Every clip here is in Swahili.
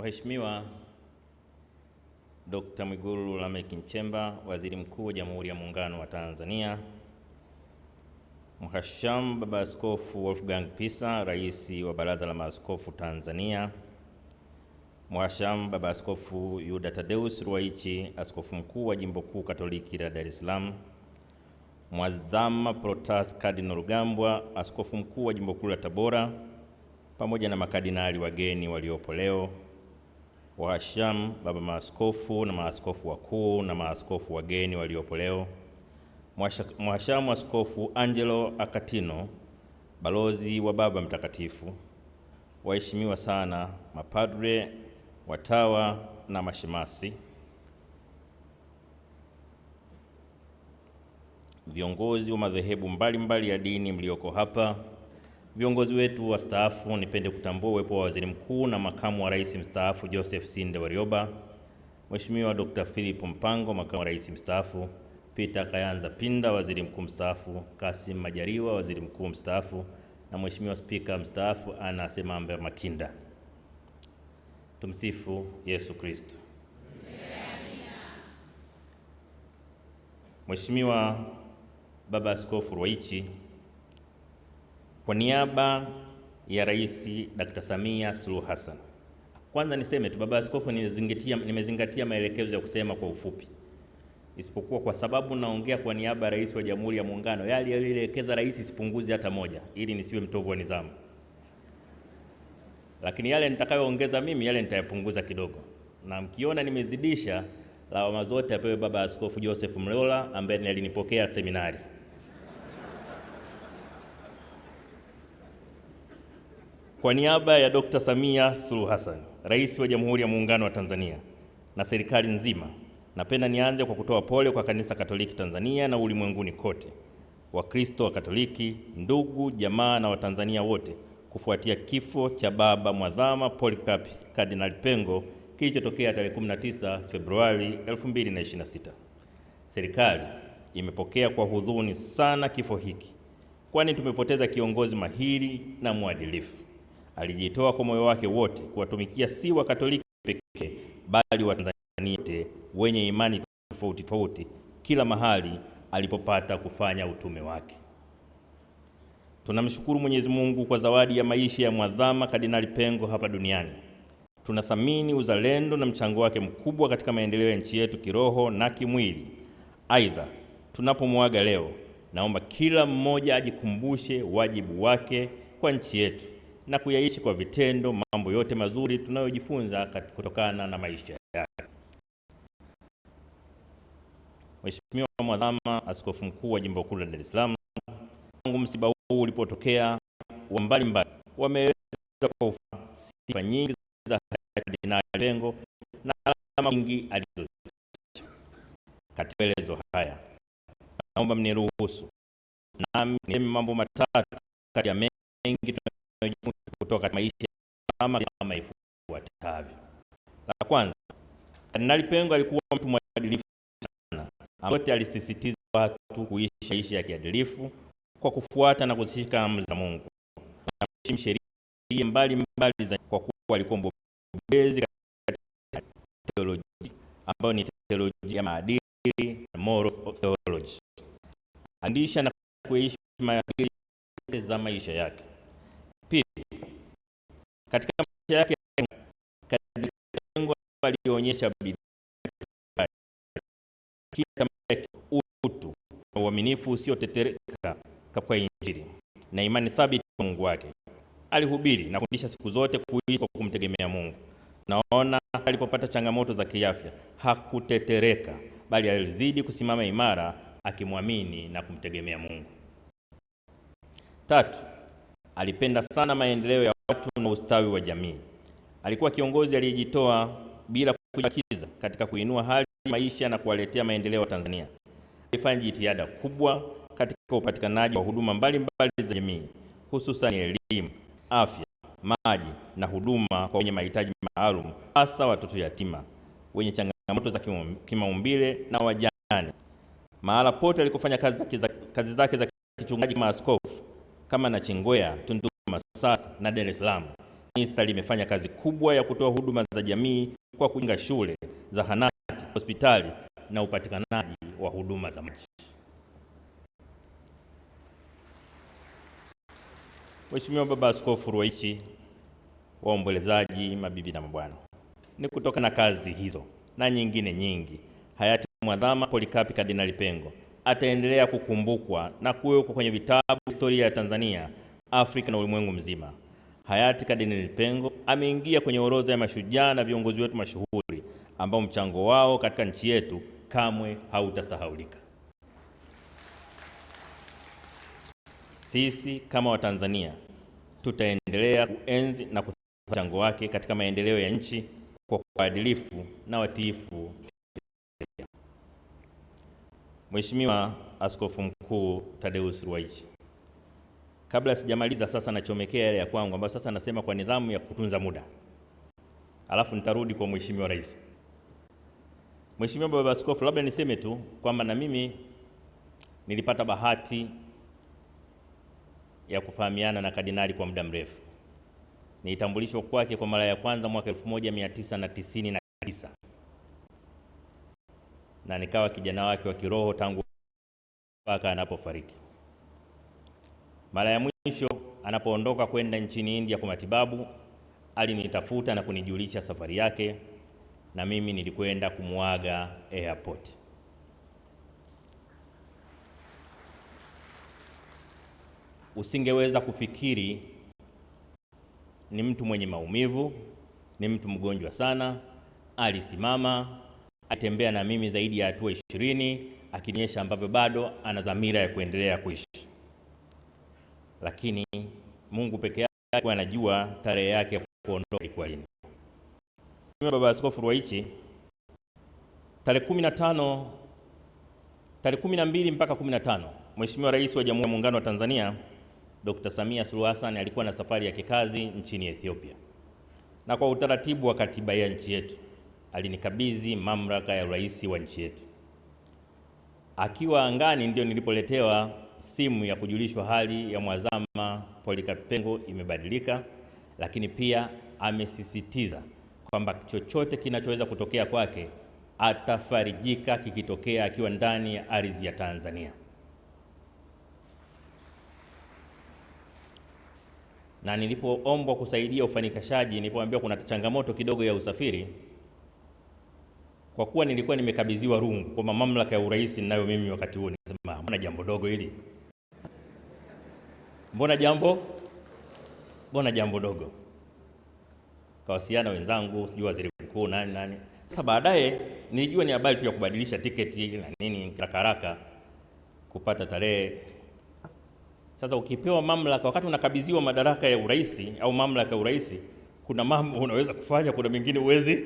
Mheshimiwa Dr. Mwigulu Lameck Nchemba, Waziri Mkuu wa Jamhuri ya Muungano wa Tanzania, Mhashamu Baba Askofu Wolfgang Pisa, Rais wa Baraza la Maaskofu Tanzania, Mhashamu Baba Askofu Yuda Tadeus Ruwaichi, Askofu Mkuu wa Jimbo Kuu Katoliki la Dar es Salaam, Mwadhama Protas Kardinali Rugambwa, Askofu Mkuu wa Jimbo Kuu la Tabora, pamoja na makardinali wageni waliopo leo, wahashamu baba maaskofu na maaskofu wakuu na maaskofu wageni waliopo leo, Mhashamu Askofu Angelo Akatino, balozi wa Baba Mtakatifu, waheshimiwa sana mapadre, watawa na mashemasi, viongozi wa madhehebu mbalimbali ya dini mlioko hapa, viongozi wetu wastaafu, nipende kutambua uwepo wa Waziri Mkuu na Makamu wa Rais mstaafu Joseph Sinde Warioba, Mheshimiwa Dr. Philip Mpango, Makamu wa Rais mstaafu, Peter Kayanza Pinda, Waziri Mkuu mstaafu, Kassim Majaliwa, Waziri Mkuu mstaafu, na Mheshimiwa Spika mstaafu Anna Semambe Makinda. Tumsifu Yesu Kristo. Mheshimiwa Baba Askofu Ruwaichi, kwa niaba ya Rais Dr. Samia Suluhu Hassan, kwanza niseme tu Baba Askofu, nimezingatia maelekezo ya kusema kwa ufupi, isipokuwa kwa sababu naongea kwa niaba ya Rais wa Jamhuri ya Muungano, yale aliyoelekeza Rais sipunguzi hata moja, ili nisiwe mtovu wa nidhamu. Lakini yale nitakayoongeza mimi, yale nitayapunguza kidogo, na mkiona nimezidisha, lawama zote apewe Baba Askofu Joseph Mlola ambaye alinipokea seminari. Kwa niaba ya Dr. Samia Suluhu Hassan, Rais wa Jamhuri ya Muungano wa Tanzania na serikali nzima, napenda nianze kwa kutoa pole kwa Kanisa Katoliki Tanzania na ulimwenguni kote, Wakristo wa Katoliki, ndugu, jamaa na Watanzania wote kufuatia kifo cha Baba Mwadhama Polycarp Kardinali Pengo kilichotokea tarehe 19 Februari 2026. Serikali imepokea kwa huzuni sana kifo hiki, kwani tumepoteza kiongozi mahiri na mwadilifu. Alijitoa kwa moyo wake wote kuwatumikia si wa Katoliki pekee, bali Watanzania wote wenye imani tofauti tofauti kila mahali alipopata kufanya utume wake. Tunamshukuru Mwenyezi Mungu kwa zawadi ya maisha ya Mwadhama Kardinali Pengo hapa duniani. Tunathamini uzalendo na mchango wake mkubwa katika maendeleo ya nchi yetu kiroho na kimwili. Aidha, tunapomwaga leo, naomba kila mmoja ajikumbushe wajibu wake kwa nchi yetu na kuyaishi kwa vitendo mambo yote mazuri tunayojifunza kutokana na maisha yake. Mheshimiwa Mwadhama Askofu Mkuu wa Jimbo Kuu la Dar es Salaam, tangu msiba huu ulipotokea, wa mbalimbali wameeleza kwa sifa nyingi za Kardinali Pengo na alama nyingi alizoziacha. Katika maelezo haya, naomba mniruhusu nami niseme mambo matatu kati ya mengi tunayojifunza kutoka maisha kama ifuatavyo. La kwanza, Kardinali Pengo alikuwa mtu mwadilifu sana, ambaye alisisitiza watu kuishi maisha ya kiadilifu kwa kufuata na kuzishika amri za Mungu na kuheshimu sheria mbalimbali kwa kuwa alikuwa mbobezi katika teolojia ambayo ni teolojia ya maadili na moral theology. Andisha na kuishi maadili za maisha yake. Pili, katika maisha yake Kardinali Pengo alionyesha bidii, utu na uaminifu usiotetereka kwa Injili na imani thabiti kwa Mungu wake. Alihubiri na kufundisha siku zote kuishi kwa kumtegemea Mungu. Naona alipopata changamoto za kiafya hakutetereka, bali alizidi kusimama imara akimwamini na kumtegemea Mungu. Tatu, alipenda sana maendeleo ya watu na ustawi wa jamii. Alikuwa kiongozi aliyejitoa bila kujibakiza katika kuinua hali ya maisha na kuwaletea maendeleo wa Tanzania. Alifanya jitihada kubwa katika upatikanaji wa huduma mbalimbali za jamii, hususan elimu, afya, maji na huduma kwa wenye mahitaji maalum, hasa watoto yatima, wenye changamoto za kimaumbile na wajane. Mahala pote alikofanya kazi zake za kichungaji kama askofu, kama Nachingwea, Tunduma, Masasi na Dar es Salaam, Kanisa limefanya kazi kubwa ya kutoa huduma za jamii kwa kujenga shule, zahanati, hospitali na upatikanaji wa huduma za maji. Mheshimiwa Baba Askofu Ruwaichi, waombolezaji, mabibi na mabwana, ni kutokana na kazi hizo na nyingine nyingi, hayati Mwadhama Polycarp Kardinali Pengo ataendelea kukumbukwa na kuwekwa kwenye vitabu historia ya Tanzania, Afrika na ulimwengu mzima. Hayati Kardinali Pengo ameingia kwenye orodha ya mashujaa na viongozi wetu mashuhuri ambao mchango wao katika nchi yetu kamwe hautasahaulika. Sisi kama Watanzania tutaendelea kuenzi na kuthamini mchango wake katika maendeleo ya nchi kwa uadilifu na watiifu. Mheshimiwa Askofu Mkuu Thaddaeus Ruwaichi, kabla sijamaliza sasa nachomekea yale ya kwangu ambayo sasa nasema kwa nidhamu ya kutunza muda, alafu nitarudi kwa Mheshimiwa Rais. Mheshimiwa Baba Askofu, labda niseme tu kwamba na mimi nilipata bahati ya kufahamiana na kardinali kwa muda mrefu. Nilitambulishwa kwake kwa mara ya kwanza mwaka 1999 na nikawa kijana wake wa kiroho tangu mpaka anapofariki. Mara ya mwisho anapoondoka kwenda nchini India kwa matibabu, alinitafuta na kunijulisha safari yake, na mimi nilikwenda kumuaga airport. Usingeweza kufikiri ni mtu mwenye maumivu, ni mtu mgonjwa sana. Alisimama, atembea na mimi zaidi ya hatua 20 akinionyesha ambavyo bado ana dhamira ya kuendelea kuishi. Lakini Mungu pekee yake anajua tarehe yake ya kuondoka ilikuwa lini. Baba Askofu Ruwaichi, tarehe 12 mpaka 15, Mheshimiwa Rais wa Jamhuri ya Muungano wa Tanzania Dr. Samia Suluhu Hassan alikuwa na safari ya kikazi nchini Ethiopia, na kwa utaratibu wa katiba ya nchi yetu alinikabidhi mamlaka ya urais wa nchi yetu. Akiwa angani ndio nilipoletewa simu ya kujulishwa hali ya Mwadhama Polycarp Pengo imebadilika, lakini pia amesisitiza kwamba chochote kinachoweza kutokea kwake atafarijika kikitokea akiwa ndani ya ardhi ya Tanzania. Na nilipoombwa kusaidia ufanikishaji, nilipoambiwa kuna changamoto kidogo ya usafiri, kwa kuwa nilikuwa nimekabidhiwa rungu kwa mamlaka ya urais ninayo mimi wakati huo, nikasema mbona jambo dogo hili? Mbona jambo dogo? Kawasiliana wenzangu, sijui waziri mkuu nani. Sasa baadaye nilijua ni habari tu ya kubadilisha tiketi na nini haraka kupata tarehe. Sasa ukipewa mamlaka, wakati unakabidhiwa madaraka ya urais au mamlaka ya urais, kuna mambo unaweza kufanya, kuna mengine huwezi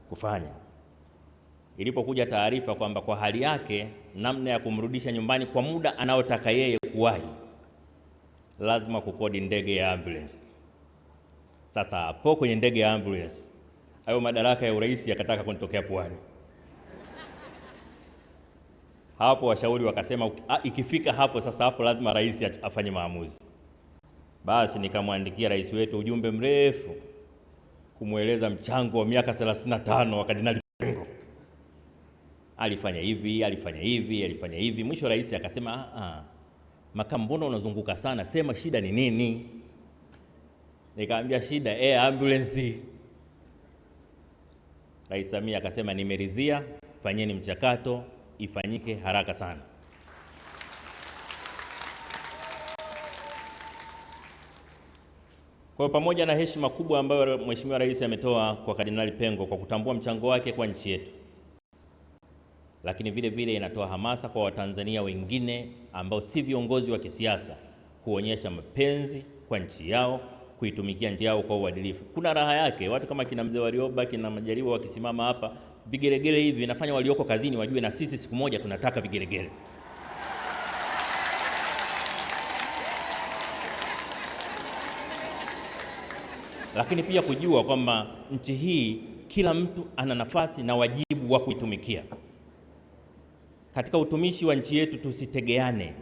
kufanya. Ilipokuja taarifa kwamba kwa hali yake namna ya kumrudisha nyumbani kwa muda anaotaka yeye kuwahi, lazima kukodi ndege ya ambulance. Sasa hapo kwenye ndege ya ambulance, hayo madaraka ya urais yakataka kunitokea puani. Hapo washauri wakasema ikifika hapo sasa, hapo lazima rais afanye maamuzi. Basi nikamwandikia rais wetu ujumbe mrefu kumweleza mchango wa miaka 35 wa Kardinali Pengo. Alifanya hivi. Mwisho rais akasema makamu, mbona unazunguka sana, sema shida ni nini? Nikamwambia shida air ambulance. Rais Samia akasema nimeridhia, fanyeni mchakato, ifanyike haraka sana. Kwa pamoja na heshima kubwa ambayo Mheshimiwa Rais ametoa kwa Kardinali Pengo kwa kutambua mchango wake kwa nchi yetu, lakini vile vile inatoa hamasa kwa Watanzania wengine ambao si viongozi wa kisiasa kuonyesha mapenzi kwa nchi yao, kuitumikia nchi yao kwa uadilifu. Kuna raha yake watu kama kina Mzee Warioba, kina Majaliwa wakisimama hapa, vigelegele hivi nafanya walioko kazini wajue na sisi siku moja tunataka vigelegele. Lakini pia kujua kwamba nchi hii kila mtu ana nafasi na wajibu wa kuitumikia. Katika utumishi wa nchi yetu tusitegeane.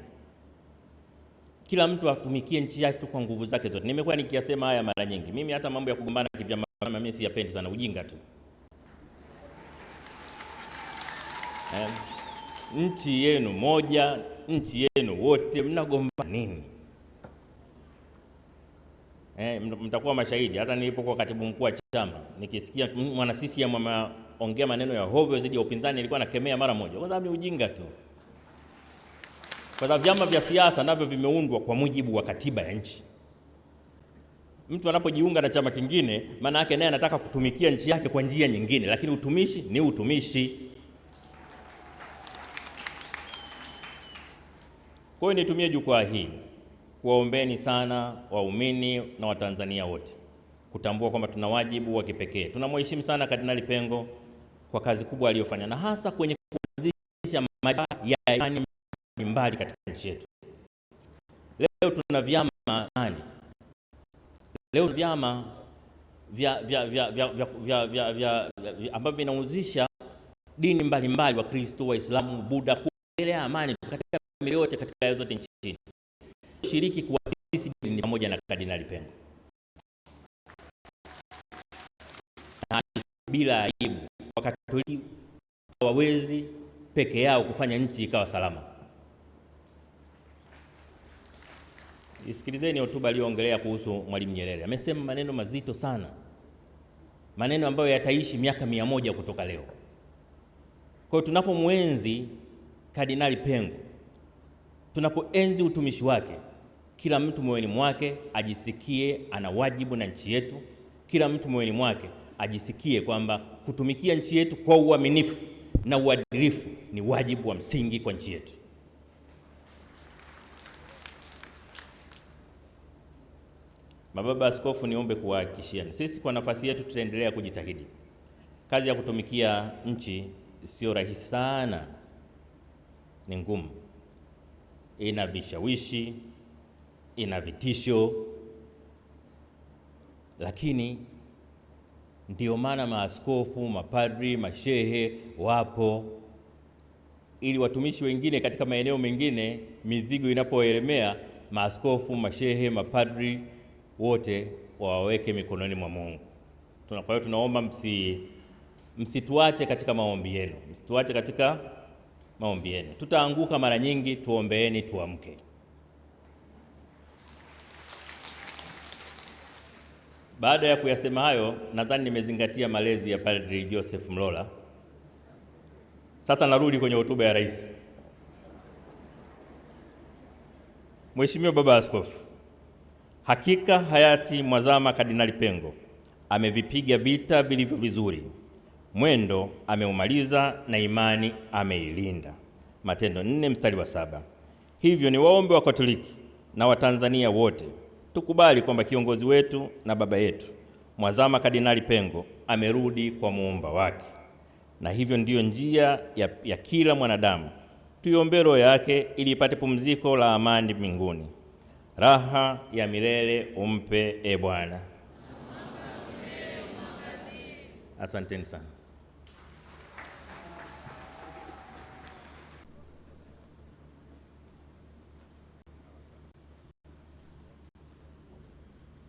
kila mtu atumikie nchi yake kwa nguvu zake zote. Nimekuwa nikiyasema haya mara nyingi. Mimi hata mambo ya kugombana kivyama mimi siyapendi sana, ujinga tu. Nchi yenu moja, nchi yenu wote, mnagombana nini? Mtakuwa mashahidi. Hata nilipokuwa katibu mkuu wa chama, nikisikia mwana CCM ameongea maneno ya hovyo zidi ya upinzani, nilikuwa nakemea mara moja, kwa sababu ni ujinga tu. Kwa sababu vyama vya siasa navyo vimeundwa kwa mujibu wa katiba ya nchi. Mtu anapojiunga na chama kingine, maana yake naye anataka kutumikia nchi yake kwa njia nyingine, lakini utumishi ni utumishi. Kwa hiyo nitumie jukwaa hili kuwaombeni sana waumini na Watanzania wote kutambua kwamba tuna wajibu wa kipekee. Tunamheshimu sana Kardinali Pengo kwa kazi kubwa aliyofanya, na hasa kwenye kuanzisha majukwaa ya imani mbali katika nchi yetu. Leo tuna vyama nani? Leo vyama ambavyo vinahusisha dini mbalimbali, Wakristo, Waislamu, Buddha, kuelea amani katika maeneo yote katika zote nchini. Shiriki kuasisi dini pamoja na Kardinali Pengo, na bila aibu. Wakatoliki hawawezi peke yao kufanya nchi ikawa salama. Isikilizeni hotuba aliyoongelea kuhusu Mwalimu Nyerere. Amesema maneno mazito sana, maneno ambayo yataishi miaka 100 kutoka leo. Kwa hiyo tunapomwenzi Kardinali Pengo, tunapoenzi utumishi wake, kila mtu moyoni mwake ajisikie ana wajibu na nchi yetu. Kila mtu moyoni mwake ajisikie kwamba kutumikia nchi yetu kwa uaminifu na uadilifu ni wajibu wa msingi kwa nchi yetu. Mababa Askofu, niombe kuwahakikishia sisi kwa nafasi yetu tutaendelea kujitahidi. Kazi ya kutumikia nchi sio rahisi sana, ni ngumu, ina vishawishi, ina vitisho, lakini ndio maana maaskofu, mapadri, mashehe wapo, ili watumishi wengine katika maeneo mengine mizigo inapoelemea, maaskofu, mashehe, mapadri wote waweke mikononi mwa Mungu. Kwa hiyo tunaomba msituache katika maombi yenu, msituache katika maombi yenu. Tutaanguka mara nyingi, tuombeeni tuamke. Baada ya kuyasema hayo, nadhani nimezingatia malezi ya Padri Joseph Mlola. Sasa narudi kwenye hotuba ya Rais. Mheshimiwa Baba Askofu, hakika hayati Mwazama Kardinali Pengo amevipiga vita vilivyo vizuri, mwendo ameumaliza na imani ameilinda. Matendo 4:7. Hivyo ni waombe wa Katoliki na Watanzania wote tukubali kwamba kiongozi wetu na baba yetu Mwazama Kardinali Pengo amerudi kwa muumba wake, na hivyo ndiyo njia ya kila mwanadamu. Tuiombee roho yake ili ipate pumziko la amani mbinguni. Raha ya milele umpe, e Bwana. Asanteni sana.